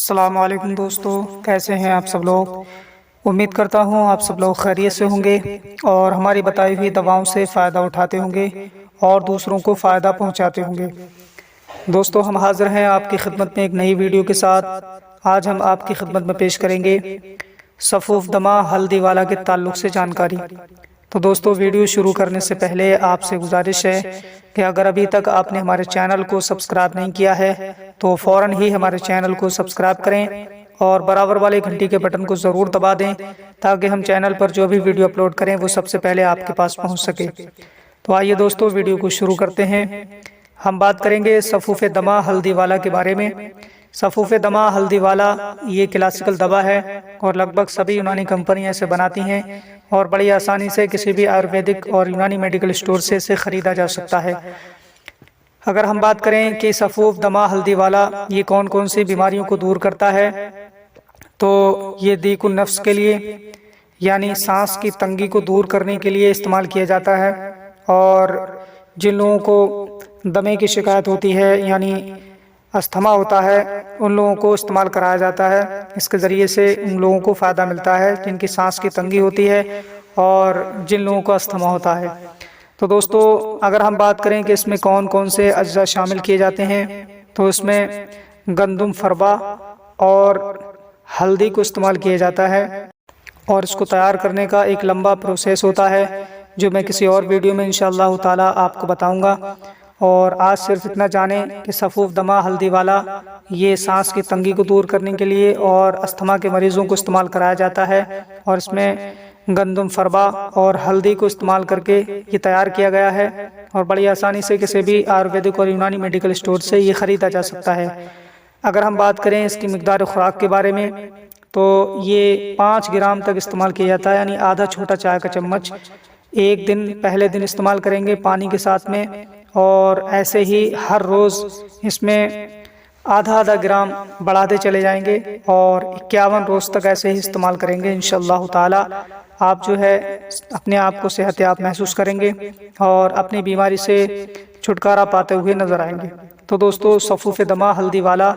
السلام علیکم دوستو، کیسے ہیں آپ سب لوگ؟ امید کرتا ہوں آپ سب لوگ خیریت سے ہوں گے اور ہماری بتائی ہوئی دواؤں سے فائدہ اٹھاتے ہوں گے اور دوسروں کو فائدہ پہنچاتے ہوں گے۔ دوستو، ہم حاضر ہیں آپ کی خدمت میں ایک نئی ویڈیو کے ساتھ۔ آج ہم آپ کی خدمت میں پیش کریں گے سفوف دمہ ہلدی والا کے تعلق سے جانکاری۔ تو دوستو، ویڈیو شروع کرنے سے پہلے آپ سے گزارش ہے کہ اگر ابھی تک آپ نے ہمارے چینل کو سبسکرائب نہیں کیا ہے تو فوراً ہی ہمارے چینل کو سبسکرائب کریں اور برابر والے گھنٹی کے بٹن کو ضرور دبا دیں تاکہ ہم چینل پر جو بھی ویڈیو اپلوڈ کریں وہ سب سے پہلے آپ کے پاس پہنچ سکے۔ تو آئیے دوستو، ویڈیو کو شروع کرتے ہیں۔ ہم بات کریں گے سفوف دمہ ہلدی والا کے بارے میں۔ سفوف دمہ ہلدی والا یہ کلاسیکل دوا ہے اور لگ بھگ سبھی یونانی کمپنیاں اسے بناتی ہیں اور بڑی آسانی سے کسی بھی آیورویدک اور یونانی میڈیکل اسٹور سے اسے خریدا جا سکتا ہے۔ اگر ہم بات کریں کہ سفوف دمہ ہلدی والا یہ کون کون سی بیماریوں کو دور کرتا ہے، تو یہ ضیق النفس کے لیے یعنی سانس کی تنگی کو دور کرنے کے لیے استعمال کیا جاتا ہے، اور جن لوگوں کو دمے کی شکایت ہوتی ہے یعنی استھما ہوتا ہے ان لوگوں کو استعمال کرایا جاتا ہے۔ اس کے ذریعے سے ان لوگوں کو فائدہ ملتا ہے جن کی سانس کی تنگی ہوتی ہے اور جن لوگوں کو استھما ہوتا ہے۔ تو دوستو، اگر ہم بات کریں کہ اس میں کون کون سے اجزاء شامل کیے جاتے ہیں، تو اس میں گندم فربا اور ہلدی کو استعمال کیا جاتا ہے، اور اس کو تیار کرنے کا ایک لمبا پروسیس ہوتا ہے جو میں کسی اور ویڈیو میں انشاءاللہ تعالی آپ کو بتاؤں گا۔ اور آج صرف اتنا جانیں کہ سفوف دمہ ہلدی والا یہ سانس کی تنگی کو دور کرنے کے لیے اور استھما کے مریضوں کو استعمال کرایا جاتا ہے، اور اس میں گندم فربا اور ہلدی کو استعمال کر کے یہ تیار کیا گیا ہے اور بڑی آسانی سے کسی بھی آیورویدک اور یونانی میڈیکل اسٹور سے یہ خریدا جا سکتا ہے۔ اگر ہم بات کریں اس کی مقدار خوراک کے بارے میں، تو یہ 5 گرام تک استعمال کیا جاتا ہے، یعنی آدھا چھوٹا چائے کا چمچ ایک دن پہلے دن استعمال کریں گے پانی کے ساتھ میں، اور ایسے ہی ہر روز اس میں آدھا گرام بڑھاتے چلے جائیں گے اور 51 روز تک ایسے ہی استعمال کریں گے۔ انشاءاللہ تعالی آپ جو ہے اپنے آپ کو صحت یاب محسوس کریں گے اور اپنی بیماری سے چھٹکارا پاتے ہوئے نظر آئیں گے۔ تو دوستو، سفوف دمہ ہلدی والا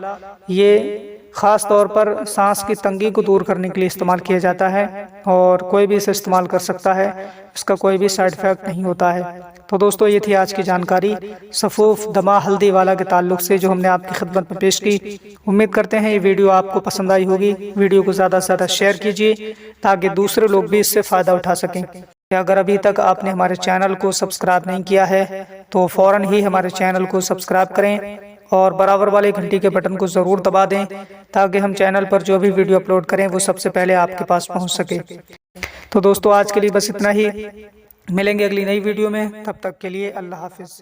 یہ خاص طور پر سانس کی تنگی کو دور کرنے کے لیے استعمال کیا جاتا ہے اور کوئی بھی اسے استعمال کر سکتا ہے، اس کا کوئی بھی سائیڈ ایفیکٹ نہیں ہوتا ہے۔ تو دوستو، یہ تھی آج کی جانکاری سفوف دمہ ہلدی والا کے تعلق سے جو ہم نے آپ کی خدمت میں پیش کی۔ امید کرتے ہیں یہ ویڈیو آپ کو پسند آئی ہوگی۔ ویڈیو کو زیادہ سے زیادہ شیئر کیجیے تاکہ دوسرے لوگ بھی اس سے فائدہ اٹھا سکیں۔ اگر ابھی تک آپ نے ہمارے چینل کو سبسکرائب نہیں کیا ہے تو فوراً ہی ہمارے چینل کو سبسکرائب کریں اور برابر والے گھنٹی کے بٹن کو ضرور دبا دیں تاکہ ہم چینل پر جو بھی ویڈیو اپلوڈ کریں وہ سب سے پہلے آپ کے پاس پہنچ سکے۔ تو دوستو، آج کے لیے بس اتنا ہی، ملیں گے اگلی نئی ویڈیو میں، تب تک کے لیے اللہ حافظ۔